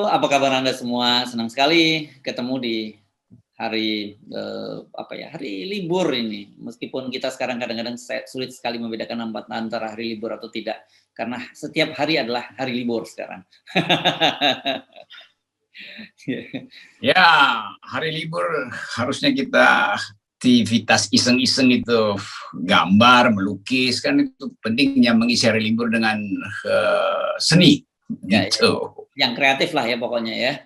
apa kabar Anda semua? Senang sekali ketemu di hari, hari libur ini. Meskipun kita sekarang kadang-kadang sulit sekali membedakan antara hari libur atau tidak, karena setiap hari adalah hari libur sekarang. Ya, hari libur harusnya kita aktivitas iseng-iseng itu, gambar, melukis, kan itu pentingnya mengisi hari libur dengan seni, gitu. Yang kreatif lah ya pokoknya ya.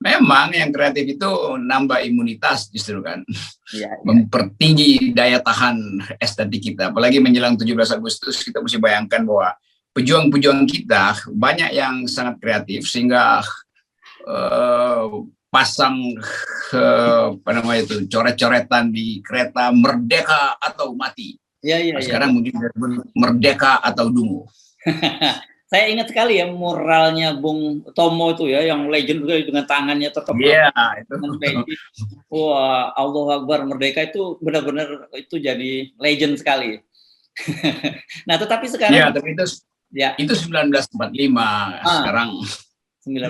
Memang yang kreatif itu nambah imunitas justru kan, mempertinggi daya tahan estetik kita. Apalagi menjelang 17 Agustus kita mesti bayangkan bahwa pejuang-pejuang kita banyak yang sangat kreatif sehingga pasang coret-coretan di kereta merdeka atau mati. Sekarang mungkin merdeka atau dungu. Saya ingat sekali ya muralnya Bung Tomo itu ya, yang legend juga dengan tangannya tetap. Iya, itu. Wah, Allahu Akbar, merdeka itu benar-benar itu jadi legend sekali. Nah, tetapi sekarang. Iya, tapi itu 1945. Sekarang 19.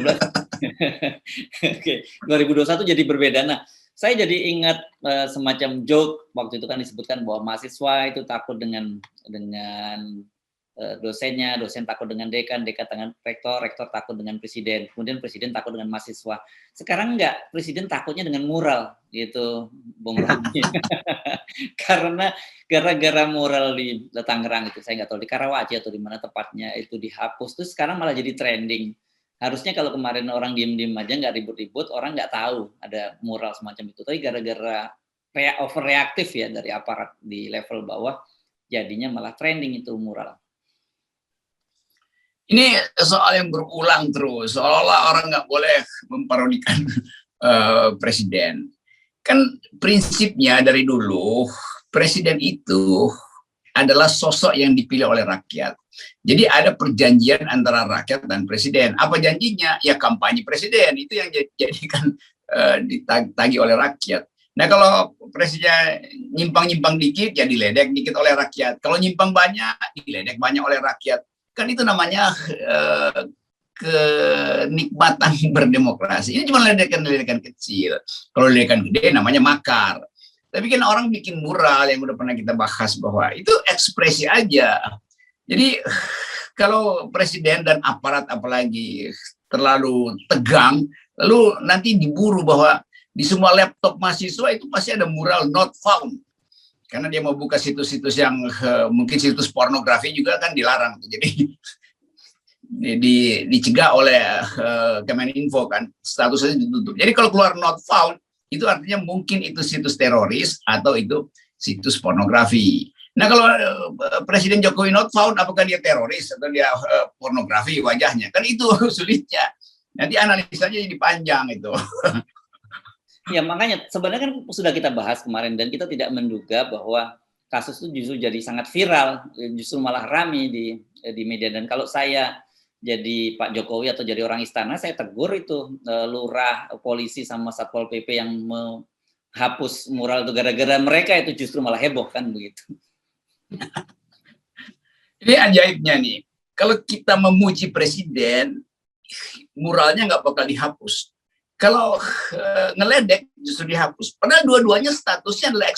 Oke, 2021 jadi berbeda. Nah, saya jadi ingat semacam joke waktu itu kan disebutkan bahwa mahasiswa itu takut dengan dosennya, dosen takut dengan dekan dengan rektor, rektor takut dengan presiden, kemudian presiden takut dengan mahasiswa. Sekarang enggak, presiden takutnya dengan mural, gitu, Bung Romi. Karena gara-gara mural di Tangerang itu, saya nggak tahu di Karawaci atau di mana tepatnya itu dihapus, terus sekarang malah jadi trending. Harusnya kalau kemarin orang diem-diem aja nggak ribut-ribut, orang nggak tahu ada mural semacam itu. Tapi gara-gara overreaktif ya dari aparat di level bawah, jadinya malah trending itu mural. Ini soal yang berulang terus, seolah-olah orang nggak boleh memparodikan presiden. Kan prinsipnya dari dulu, presiden itu adalah sosok yang dipilih oleh rakyat. Jadi ada perjanjian antara rakyat dan presiden. Apa janjinya? Ya kampanye presiden, itu yang jadikan ditagih oleh rakyat. Nah kalau presiden nyimpang-nyimpang dikit, ya diledek dikit oleh rakyat. Kalau nyimpang banyak, diledek banyak oleh rakyat. Kan itu namanya kenikmatan berdemokrasi. Ini cuma ledekan-ledekan kecil. Kalau ledekan gede namanya makar. Tapi kan orang bikin mural yang udah pernah kita bahas bahwa itu ekspresi aja. Jadi kalau presiden dan aparat apalagi terlalu tegang, lalu nanti diburu bahwa di semua laptop mahasiswa itu pasti ada mural not found. Karena dia mau buka situs-situs yang mungkin situs pornografi juga kan dilarang. Jadi dicegah oleh Kemeninfo kan, statusnya ditutup. Jadi kalau keluar not found, itu artinya mungkin itu situs teroris atau itu situs pornografi. Nah kalau Presiden Jokowi not found, apakah dia teroris atau dia pornografi wajahnya? Kan itu sulitnya. Nanti analisanya jadi panjang itu. Ya makanya sebenarnya kan sudah kita bahas kemarin dan kita tidak menduga bahwa kasus itu justru jadi sangat viral, justru malah ramai di media. Dan kalau saya jadi Pak Jokowi atau jadi orang istana, saya tegur itu lurah, polisi sama Satpol PP yang menghapus mural itu gara-gara mereka itu justru malah heboh kan begitu. Ini ajaibnya nih, kalau kita memuji presiden, muralnya nggak bakal dihapus. Kalau ngeledek justru dihapus. Padahal dua-duanya statusnya adalah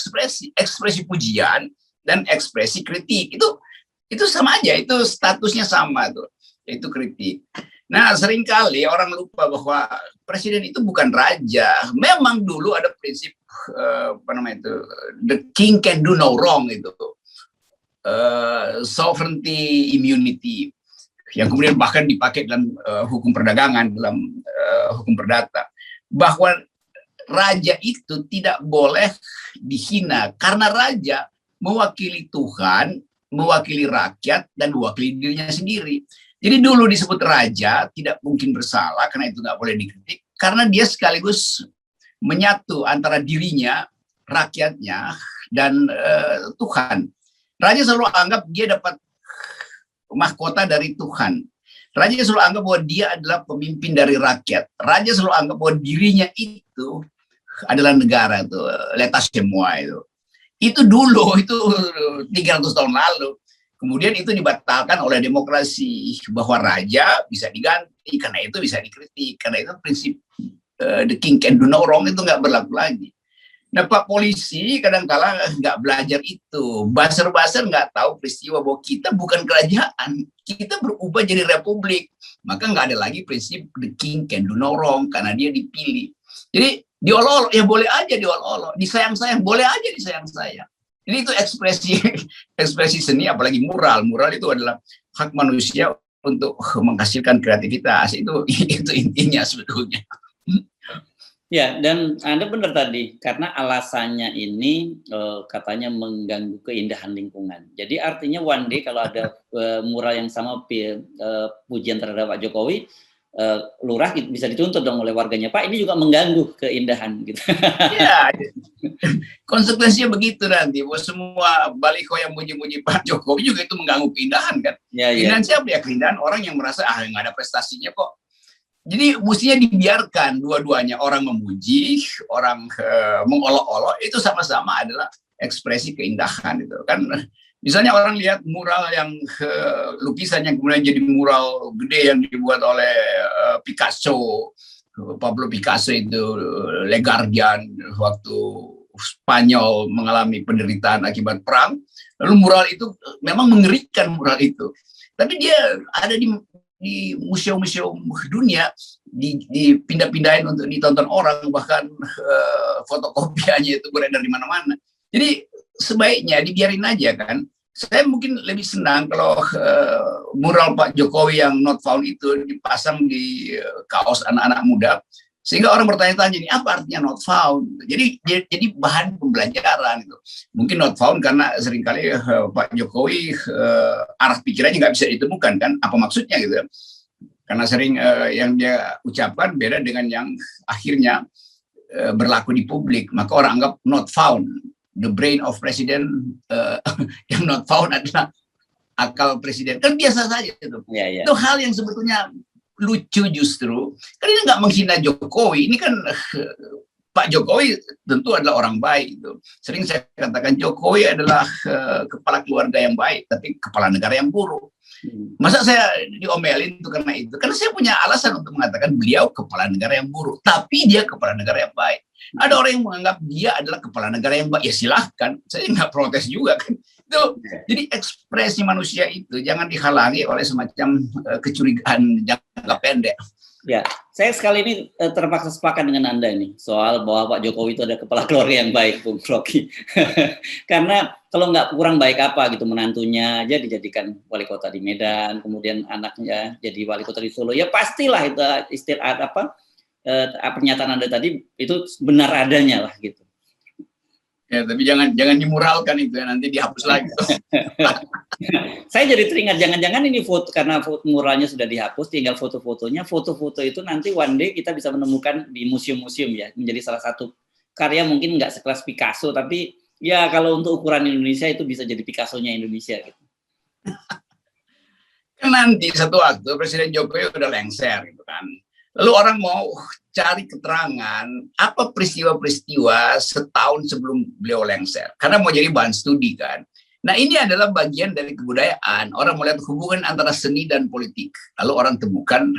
ekspresi pujian dan ekspresi kritik. Itu sama aja, itu statusnya sama tuh, itu kritik. Nah, seringkali orang lupa bahwa presiden itu bukan raja. Memang dulu ada prinsip the king can do no wrong itu. Sovereignty immunity yang kemudian bahkan dipakai dalam hukum perdagangan, dalam hukum perdata, bahwa raja itu tidak boleh dihina karena raja mewakili Tuhan, mewakili rakyat, dan mewakili dirinya sendiri. Jadi dulu disebut raja tidak mungkin bersalah karena itu nggak boleh dikritik, karena dia sekaligus menyatu antara dirinya, rakyatnya, dan Tuhan. Raja selalu anggap dia dapat mahkota dari Tuhan. Raja selalu anggap bahwa dia adalah pemimpin dari rakyat. Raja selalu anggap bahwa dirinya itu adalah negara, itu l'état c'est moi itu. Itu dulu, itu 300 tahun lalu. Kemudian itu dibatalkan oleh demokrasi bahwa raja bisa diganti, karena itu bisa dikritik, karena itu prinsip the king can do no wrong itu nggak berlaku lagi. Nah, Pak Polisi kadang-kala nggak belajar itu, buzzer-buzzer nggak tahu peristiwa bahwa kita bukan kerajaan, kita berubah jadi republik, maka nggak ada lagi prinsip the king can do no wrong karena dia dipilih. Jadi diolok-olok ya boleh aja diolok-olok, disayang-sayang boleh aja disayang-sayang. Jadi itu ekspresi seni, apalagi mural. Mural itu adalah hak manusia untuk menghasilkan kreativitas. Itu intinya sebetulnya. Ya, dan Anda benar tadi, karena alasannya ini katanya mengganggu keindahan lingkungan. Jadi artinya one day kalau ada mural yang sama pujian terhadap Pak Jokowi, lurah bisa dituntut dong oleh warganya, Pak ini juga mengganggu keindahan gitu. Ya, konsekuensinya begitu nanti. Bahwa semua baliho yang muji-muji Pak Jokowi juga itu mengganggu keindahan kan. Ya, keindahan siapa ya? Keindahan orang yang merasa nggak ada prestasinya kok. Jadi mestinya dibiarkan dua-duanya, orang memuji, orang mengolok-olok, itu sama-sama adalah ekspresi keindahan itu kan. Misalnya orang lihat mural yang lukisan yang kemudian jadi mural gede yang dibuat oleh Picasso, Pablo Picasso itu, Le Guardian waktu Spanyol mengalami penderitaan akibat perang. Lalu mural itu memang mengerikan mural itu. Tapi dia ada di museum-museum dunia, dipindah-pindahin untuk ditonton orang, bahkan fotokopiannya itu beredar di mana-mana. Jadi sebaiknya dibiarin aja kan. Saya mungkin lebih senang kalau mural Pak Jokowi yang not found itu dipasang di kaos anak-anak muda, sehingga orang bertanya-tanya ini apa artinya not found. Jadi bahan pembelajaran itu. Mungkin not found karena seringkali Pak Jokowi arah pikirannya nggak bisa ditemukan kan, apa maksudnya gitu. Karena sering yang dia ucapkan beda dengan yang akhirnya berlaku di publik, maka orang anggap not found. The brain of president yang not found adalah akal presiden. Kan biasa saja itu. Ya. Itu hal yang sebetulnya lucu justru. Kan ini nggak menghina Jokowi. Ini kan Pak Jokowi tentu adalah orang baik. Itu. Sering saya katakan Jokowi adalah kepala keluarga yang baik, tapi kepala negara yang buruk. Masa saya diomelin itu karena itu? Karena saya punya alasan untuk mengatakan beliau kepala negara yang buruk, tapi dia kepala negara yang baik. Ada orang yang menganggap dia adalah kepala negara yang baik, ya silahkan, saya nggak protes juga kan. Itu, jadi ekspresi manusia itu jangan dihalangi oleh semacam kecurigaan jangka pendek. Ya, saya sekali ini terpaksa sepakat dengan Anda ini soal bahwa Pak Jokowi itu ada kepala keluarga yang baik, Bung Rocky. Karena kalau nggak kurang baik apa gitu, menantunya aja dijadikan wali kota di Medan, kemudian anaknya jadi wali kota di Solo, ya pastilah itu istilah pernyataan Anda tadi itu benar adanya lah gitu. Ya, tapi jangan dimuralkan itu ya, nanti dihapus lagi. Saya jadi teringat, jangan-jangan ini foto, karena muralnya sudah dihapus, tinggal foto-fotonya. Foto-foto itu nanti one day kita bisa menemukan di museum-museum ya, menjadi salah satu karya mungkin nggak sekelas Picasso, tapi ya kalau untuk ukuran Indonesia itu bisa jadi Picasso-nya Indonesia gitu. Nanti satu waktu Presiden Jokowi udah lengser gitu kan. Lalu orang mau cari keterangan apa peristiwa-peristiwa setahun sebelum beliau lengser. Karena mau jadi bahan studi kan. Nah ini adalah bagian dari kebudayaan. Orang melihat hubungan antara seni dan politik. Lalu orang temukan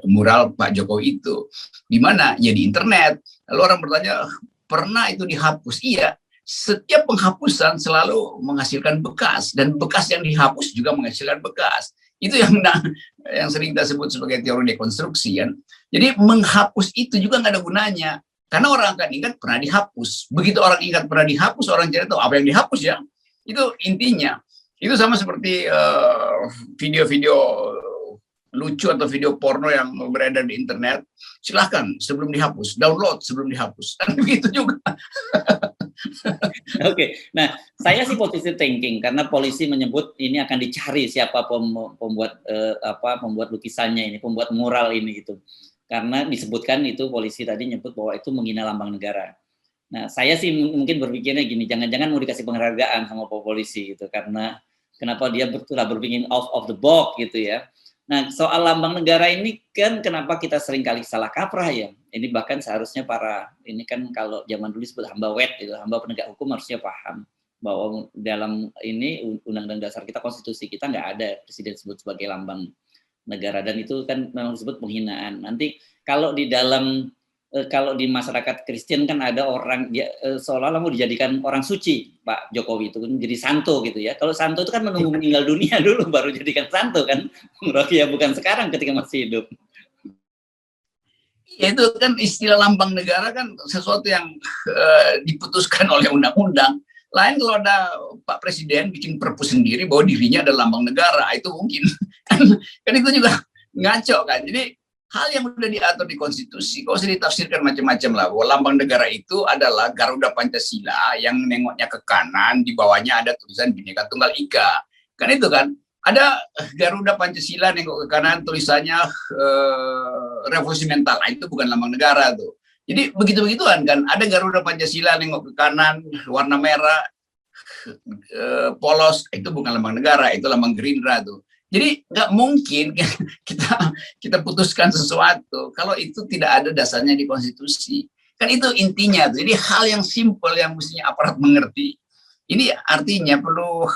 mural Pak Jokowi itu. Di mana? Ya di internet. Lalu orang bertanya, pernah itu dihapus? Iya. Setiap penghapusan selalu menghasilkan bekas. Dan bekas yang dihapus juga menghasilkan bekas. Itu yang sering kita sebut sebagai teori dekonstruksi kan. Jadi menghapus itu juga nggak ada gunanya. Karena orang akan ingat pernah dihapus. Begitu orang ingat pernah dihapus, orang jadi tahu apa yang dihapus ya. Itu intinya. Itu sama seperti video-video lucu atau video porno yang beredar di internet. Silahkan sebelum dihapus, download sebelum dihapus. Dan begitu juga. Oke, nah saya sih positive thinking karena polisi menyebut ini akan dicari siapa pembuat lukisannya ini, pembuat mural ini gitu. Karena disebutkan itu polisi tadi nyebut bahwa itu menghina lambang negara. Nah, saya sih mungkin berpikirnya gini, jangan-jangan mau dikasih penghargaan sama polisi gitu karena kenapa dia berpikir out of the box gitu ya. Nah, soal lambang negara ini kan kenapa kita sering kali salah kaprah ya. Ini bahkan seharusnya ini kan kalau zaman dulu disebut hamba wet gitu, hamba penegak hukum harusnya paham. bahwa dalam ini Undang-Undang Dasar kita, konstitusi kita nggak ada presiden disebut sebagai lambang negara, dan itu kan memang disebut penghinaan. Nanti kalau di dalam kalau di masyarakat Kristen kan ada orang dia seolah-olah mau dijadikan orang suci, Pak Jokowi itu kan jadi santo gitu ya. Kalau santo itu kan menunggu meninggal dunia dulu baru jadikan santo kan, ya bukan sekarang ketika masih hidup. Ya, itu kan istilah lambang negara kan sesuatu yang diputuskan oleh undang-undang. Lain kalau ada Pak Presiden bikin perpu sendiri bahwa dirinya adalah lambang negara, itu mungkin kan itu juga ngaco kan. Jadi hal yang sudah diatur di konstitusi, kok usah ditafsirkan macam-macam lah. Bahwa lambang negara itu adalah Garuda Pancasila yang nengoknya ke kanan, di bawahnya ada tulisan Bhinneka Tunggal Ika. Kan itu kan. Ada Garuda Pancasila nengok ke kanan, tulisannya revolusi mental. Nah, itu bukan lambang negara tuh. Jadi begitu-begituan kan. Ada Garuda Pancasila nengok ke kanan, warna merah, polos, itu bukan lambang negara, itu lambang Gerindra tuh. Jadi nggak mungkin kita putuskan sesuatu kalau itu tidak ada dasarnya di konstitusi. Kan itu intinya tuh. Jadi hal yang simpel yang mestinya aparat mengerti. Ini artinya perlu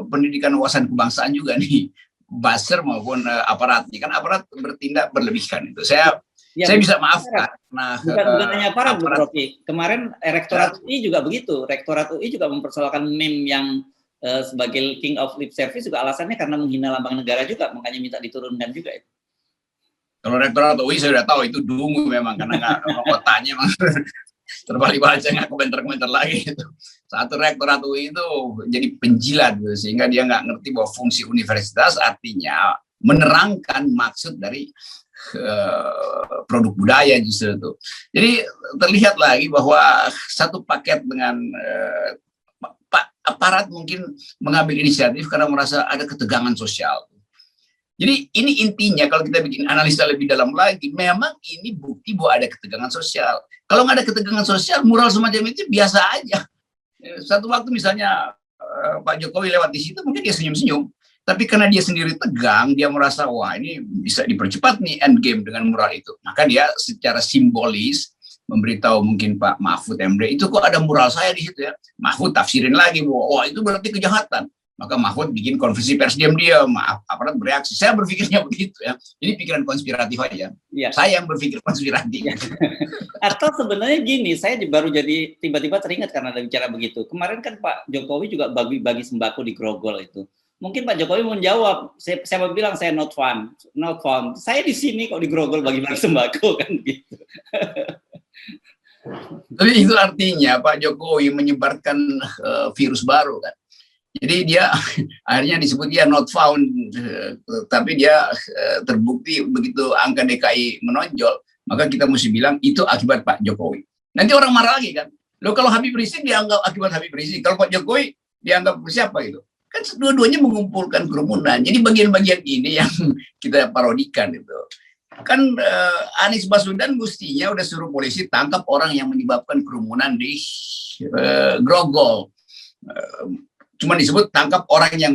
pendidikan wawasan kebangsaan juga nih, buzzer maupun aparatnya. Kan aparat bertindak berlebihkan itu. Saya bisa maafkan. Nah, bukan hanya aparat, Bu Rocky. Kemarin Rektorat UI juga begitu. Rektorat UI juga mempersoalkan meme yang sebagai king of lip service juga alasannya karena menghina lambang negara juga, makanya minta diturunkan juga itu. Kalau Rektorat UI saya sudah tahu itu dungu memang, karena nggak otaknya memang terbalik-balik, nggak komentar-komentar lagi itu. Satu Rektorat UI itu jadi penjilat gitu, sehingga dia nggak ngerti bahwa fungsi universitas artinya menerangkan maksud dari produk budaya justru itu. Jadi terlihat lagi bahwa satu paket dengan aparat mungkin mengambil inisiatif karena merasa ada ketegangan sosial. Jadi ini intinya kalau kita bikin analisa lebih dalam lagi, memang ini bukti bahwa ada ketegangan sosial. Kalau nggak ada ketegangan sosial, mural semacam itu biasa aja. Satu waktu misalnya Pak Jokowi lewat di situ, mungkin dia senyum-senyum. Tapi karena dia sendiri tegang, dia merasa, wah ini bisa dipercepat nih endgame dengan mural itu. Maka dia secara simbolis memberitahu mungkin Pak Mahfud MD, itu kok ada mural saya di situ ya. Mahfud tafsirin lagi bahwa, wah itu berarti kejahatan. Maka Mahfud bikin konversi pers diam-diam, aparat bereaksi. Saya berpikirnya begitu ya. Ini pikiran konspiratif aja. Ya. Saya yang berpikir konspiratif. Ya. Atau sebenarnya gini, saya baru jadi tiba-tiba teringat karena ada bicara begitu. Kemarin kan Pak Jokowi juga bagi-bagi sembako di Grogol itu. Mungkin Pak Jokowi menjawab, saya bilang saya not found. Saya di sini kok di Grogol bagi-bagi sembako kan gitu. Tapi itu artinya Pak Jokowi menyebarkan virus baru kan. Jadi dia akhirnya disebut dia not found, tapi dia terbukti begitu angka DKI menonjol, maka kita mesti bilang itu akibat Pak Jokowi. Nanti orang marah lagi kan, lo kalau Habib Rizik dianggap akibat Habib Rizik, kalau Pak Jokowi dianggap siapa itu? Kan dua-duanya mengumpulkan kerumunan. Jadi bagian-bagian ini yang kita parodikan itu. Kan Anies Baswedan mestinya udah suruh polisi tangkap orang yang menyebabkan kerumunan di Grogol. Cuma disebut tangkap orang yang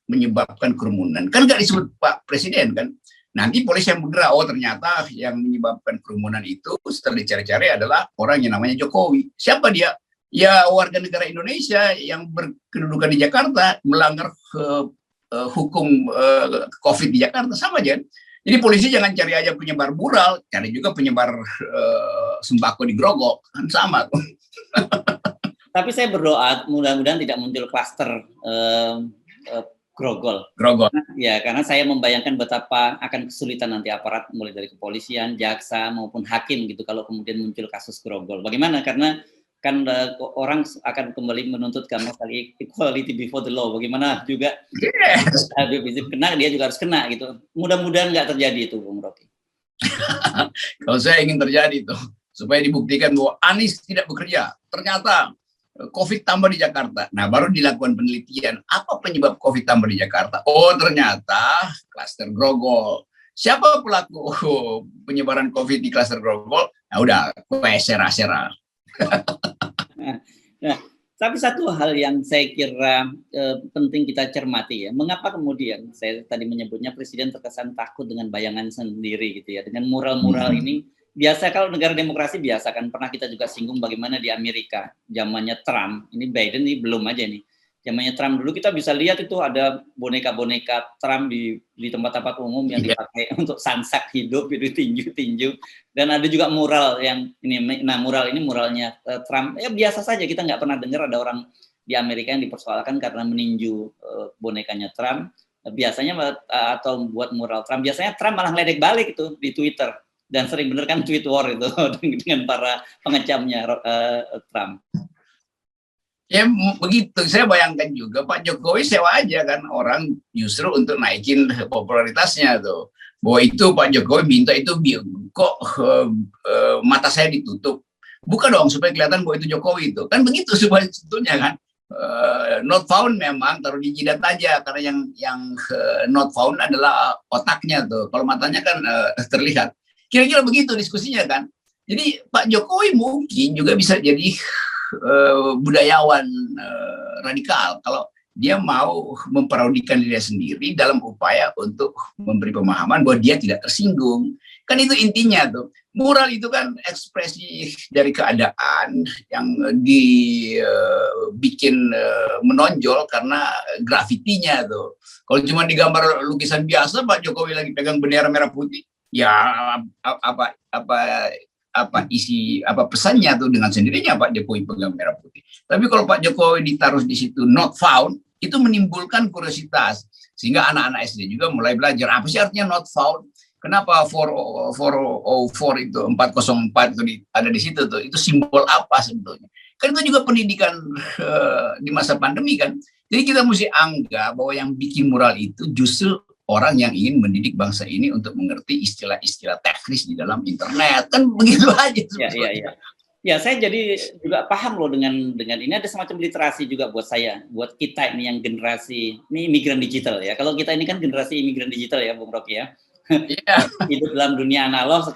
menyebabkan kerumunan. Kan nggak disebut Pak Presiden kan. Nanti polisi yang bergerak, oh ternyata yang menyebabkan kerumunan itu setelah dicari-cari adalah orang yang namanya Jokowi. Siapa dia? Ya warga negara Indonesia yang berkedudukan di Jakarta, melanggar hukum COVID di Jakarta, sama aja. Jadi polisi jangan cari aja penyebar mural, cari juga penyebar sembako di Grogol, kan sama tuh. Tapi saya berdoa mudah-mudahan tidak muncul klaster Grogol. Ya, karena saya membayangkan betapa akan kesulitan nanti aparat mulai dari kepolisian, jaksa maupun hakim gitu kalau kemudian muncul kasus Grogol. Bagaimana? Karena kan orang akan kembali menuntut kali equality before the law. Bagaimana juga Habib Rizik kena, dia juga harus kena gitu. Mudah-mudahan nggak terjadi itu, Bung Rocky. Kalau saya ingin terjadi itu supaya dibuktikan bahwa Anies tidak bekerja. Ternyata COVID tambah di Jakarta. Nah, baru dilakukan penelitian. Apa penyebab COVID tambah di Jakarta? Oh, ternyata klaster Grogol. Siapa pelaku penyebaran COVID di klaster Grogol? Nah, udah, sera-sera. Nah, tapi satu hal yang saya kira penting kita cermati ya, mengapa kemudian saya tadi menyebutnya Presiden terkesan takut dengan bayangan sendiri gitu ya, dengan mural-mural ini biasa kalau negara demokrasi biasa kan, pernah kita juga singgung bagaimana di Amerika zamannya Trump, ini Biden ini belum aja nih. Zamannya Trump dulu kita bisa lihat itu ada boneka-boneka Trump di tempat-tempat umum yang dipakai untuk sansak hidup, itu tinju-tinju, dan ada juga mural yang ini. Nah, mural ini muralnya Trump. Ya biasa saja, kita nggak pernah dengar ada orang di Amerika yang dipersoalkan karena meninju bonekanya Trump. Biasanya atau buat mural Trump, biasanya Trump malah ledek balik itu di Twitter. Dan sering bener kan tweet war itu dengan para pengecamnya Trump. Ya begitu, saya bayangkan juga Pak Jokowi sewa aja kan orang justru untuk naikin popularitasnya tuh. Bahwa itu Pak Jokowi minta itu kok mata saya ditutup. Buka dong supaya kelihatan bahwa itu Jokowi itu. Kan begitu supaya sebetulnya kan. Not found memang taruh di jidat aja karena yang not found adalah otaknya tuh. Kalau matanya kan terlihat. Kira-kira begitu diskusinya kan. Jadi Pak Jokowi mungkin juga bisa jadi budayawan radikal kalau dia mau memparodikan diri sendiri dalam upaya untuk memberi pemahaman bahwa dia tidak tersinggung. Kan itu intinya tuh. Mural itu kan ekspresi dari keadaan yang dibikin menonjol karena grafitinya tuh. Kalau cuma digambar lukisan biasa Pak Jokowi lagi pegang bendera merah putih, ya apa isi apa pesannya tuh dengan sendirinya Pak Jokowi pegang merah putih. Tapi kalau Pak Jokowi ditaruh di situ not found, itu menimbulkan kuriositas sehingga anak-anak SD juga mulai belajar apa sih artinya not found. Kenapa 404 itu 404 itu ada di situ tuh? Itu simbol apa sebetulnya? Kan itu juga pendidikan di masa pandemi kan. Jadi kita mesti anggap bahwa yang bikin mural itu justru orang yang ingin mendidik bangsa ini untuk mengerti istilah-istilah teknis di dalam internet. Kan begitu aja sebetulnya. Ya, saya jadi juga paham loh dengan ini ada semacam literasi juga buat saya, buat kita ini yang generasi ini imigran digital ya. Kalau kita ini kan generasi imigran digital ya, Bung Rocky ya. Yeah. Hidup dalam dunia analog,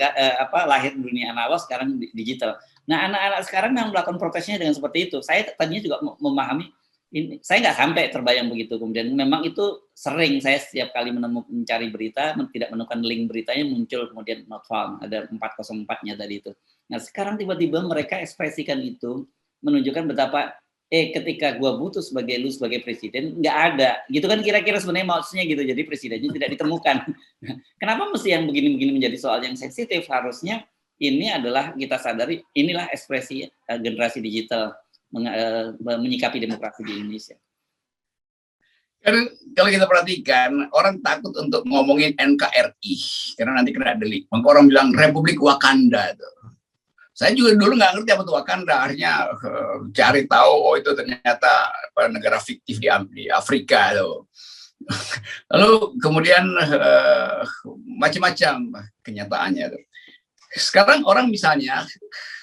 lahir di dunia analog, sekarang digital. Nah, anak-anak sekarang yang melakukan protesnya dengan seperti itu. Saya tadinya juga memahami ini, saya nggak sampai terbayang begitu. Kemudian memang itu sering saya setiap kali mencari berita, tidak menemukan link beritanya muncul kemudian not found, ada 404-nya tadi itu. Nah, sekarang tiba-tiba mereka ekspresikan itu, menunjukkan betapa ketika gua butuh sebagai presiden, nggak ada. Gitu kan kira-kira sebenarnya maksudnya gitu. Jadi presidennya tidak ditemukan. Kenapa mesti yang begini-begini menjadi soal yang sensitif? Harusnya ini adalah kita sadari, inilah ekspresi generasi digital menyikapi demokrasi di Indonesia. Kalau kita perhatikan, orang takut untuk ngomongin NKRI karena nanti kena delik. Maka orang bilang Republik Wakanda tuh. Saya juga dulu nggak ngerti apa itu Wakanda, akhirnya cari tahu, oh itu ternyata negara fiktif di Afrika tuh. Lalu kemudian macam-macam kenyataannya tuh. Sekarang orang misalnya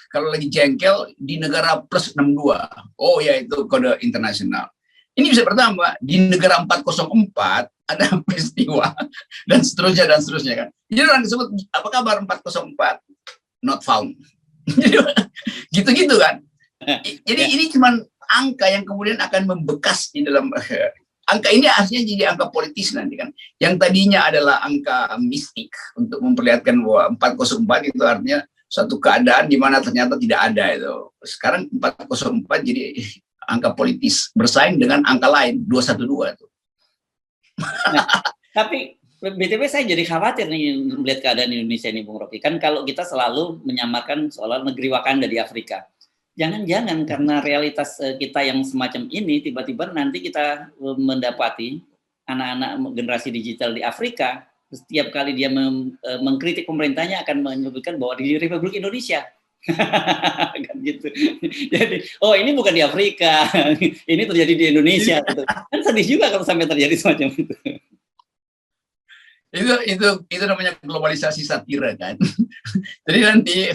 kalau lagi jengkel di negara plus 62, oh ya itu kode internasional. Ini bisa bertambah di negara 404 ada peristiwa dan seterusnya kan. Jadi orang disebut apa kabar 404 not found. Gitu-gitu kan. Jadi ini cuma angka yang kemudian akan membekas di dalam angka ini aslinya jadi angka politis nanti kan. Yang tadinya adalah angka mistik untuk memperlihatkan bahwa 404 itu artinya suatu keadaan di mana ternyata tidak ada itu. Sekarang 404 jadi angka politis bersaing dengan angka lain 212 itu. Nah, tapi BTW saya jadi khawatir nih melihat keadaan Indonesia ini, Bung Rocky. Kan kalau kita selalu menyamarkan soal negeri Wakanda di Afrika. Jangan-jangan karena realitas kita yang semacam ini, tiba-tiba nanti kita mendapati anak-anak generasi digital di Afrika, setiap kali dia mengkritik pemerintahnya akan menyebutkan bahwa di Republik Indonesia. Kan gitu. Jadi, oh ini bukan di Afrika, ini terjadi di Indonesia. Kan sedih juga kalau sampai terjadi semacam itu. Itu namanya globalisasi satira kan. Jadi nanti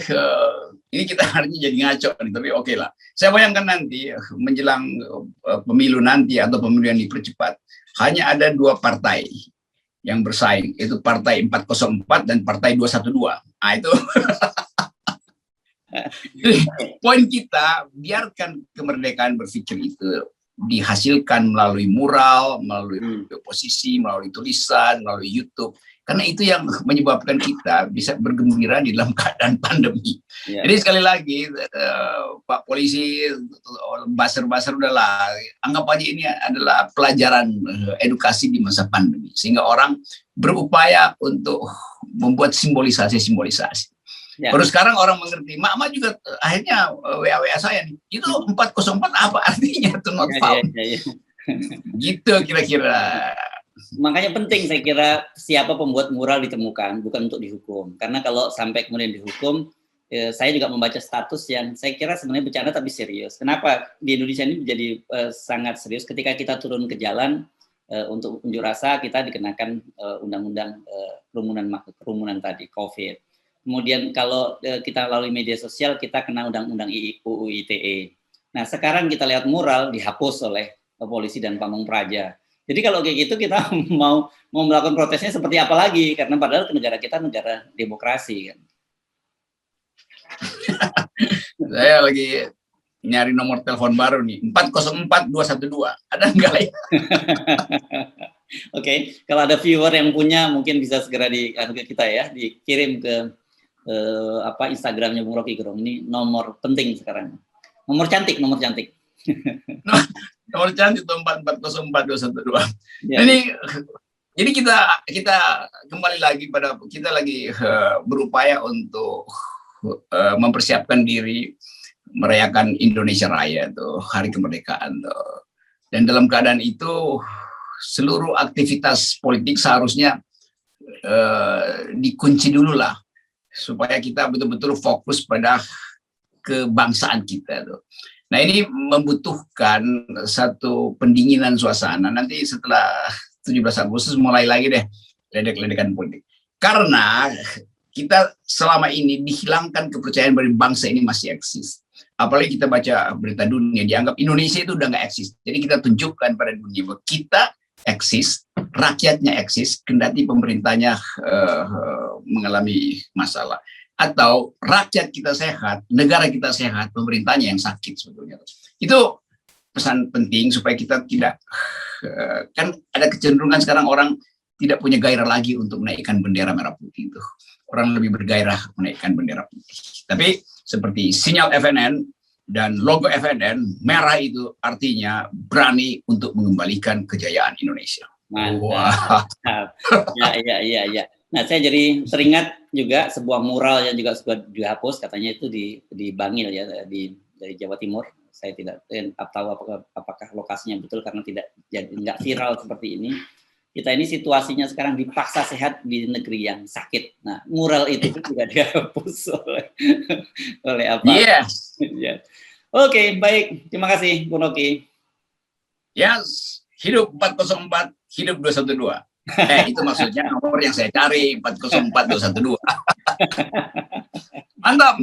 ini kita harusnya jadi ngaco nih, tapi oke lah. Saya bayangkan nanti menjelang pemilu nanti atau pemilu yang dipercepat, hanya ada dua partai yang bersaing, itu partai 404 dan partai 212. Nah itu jadi, poin kita, biarkan kemerdekaan berpikir itu dihasilkan melalui mural, melalui posisi, melalui tulisan, melalui YouTube. Karena itu yang menyebabkan kita bisa bergembira di dalam keadaan pandemi. Ya. Jadi sekali lagi, Pak Polisi, buzzer-buzzer udahlah, anggap aja ini adalah pelajaran edukasi di masa pandemi. Sehingga orang berupaya untuk membuat simbolisasi-simbolisasi. Ya. Baru sekarang orang mengerti, Mak juga akhirnya WA saya nih, itu 404 apa artinya tuh not found. Gitu kira-kira. Makanya penting saya kira siapa pembuat mural ditemukan, bukan untuk dihukum. Karena kalau sampai kemudian dihukum, saya juga membaca status yang saya kira sebenarnya bercanda tapi serius. Kenapa di Indonesia ini menjadi sangat serius ketika kita turun ke jalan untuk unjuk rasa, kita dikenakan undang-undang kerumunan tadi, COVID. Kemudian kalau kita lalui media sosial, kita kena undang-undang UU ITE. Nah sekarang kita lihat mural dihapus oleh polisi dan pamong praja. Jadi kalau kayak gitu kita mau melakukan protesnya seperti apa lagi? Karena padahal negara kita negara demokrasi kan. Saya lagi nyari nomor telepon baru nih, 404212. Ada nggak ya? Oke, kalau ada viewer yang punya mungkin bisa segera ke kita ya, dikirim ke Instagramnya Bung Rocky Gerung. Ini nomor penting sekarang. Nomor cantik. Nomor cantik itu 4404212. Ya. Jadi kita kembali lagi pada kita lagi berupaya untuk mempersiapkan diri merayakan Indonesia Raya tuh, hari kemerdekaan tuh. Dan dalam keadaan itu seluruh aktivitas politik seharusnya dikunci dulu lah supaya kita betul-betul fokus pada kebangsaan kita tuh. Nah ini membutuhkan satu pendinginan suasana. Nanti setelah 17 Agustus mulai lagi deh ledek-ledekan politik. Karena kita selama ini dihilangkan kepercayaan dari bangsa ini masih eksis. Apalagi kita baca berita dunia, dianggap Indonesia itu udah nggak eksis. Jadi kita tunjukkan pada dunia bahwa kita eksis, rakyatnya eksis, kendati pemerintahnya mengalami masalah. Atau rakyat kita sehat, negara kita sehat, pemerintahnya yang sakit sebetulnya. Itu pesan penting supaya kita tidak, kan ada kecenderungan sekarang orang tidak punya gairah lagi untuk menaikkan bendera merah putih itu. Orang lebih bergairah menaikkan bendera putih. Tapi seperti sinyal FNN dan logo FNN, merah itu artinya berani untuk mengembalikan kejayaan Indonesia. Mantap. Wow. Ya. Nah, saya jadi teringat juga sebuah mural yang juga sudah dihapus, katanya itu di Bangil ya, dari Jawa Timur. Saya tidak tahu apakah lokasinya betul karena nggak viral seperti ini. Kita ini situasinya sekarang dipaksa sehat di negeri yang sakit. Nah, mural itu juga dihapus oleh apa? Yes. Ya. Oke, baik. Terima kasih, Bung Rocky. Yes, hidup 404, hidup 212. Itu maksudnya nomor yang saya cari, 404212. Mantap.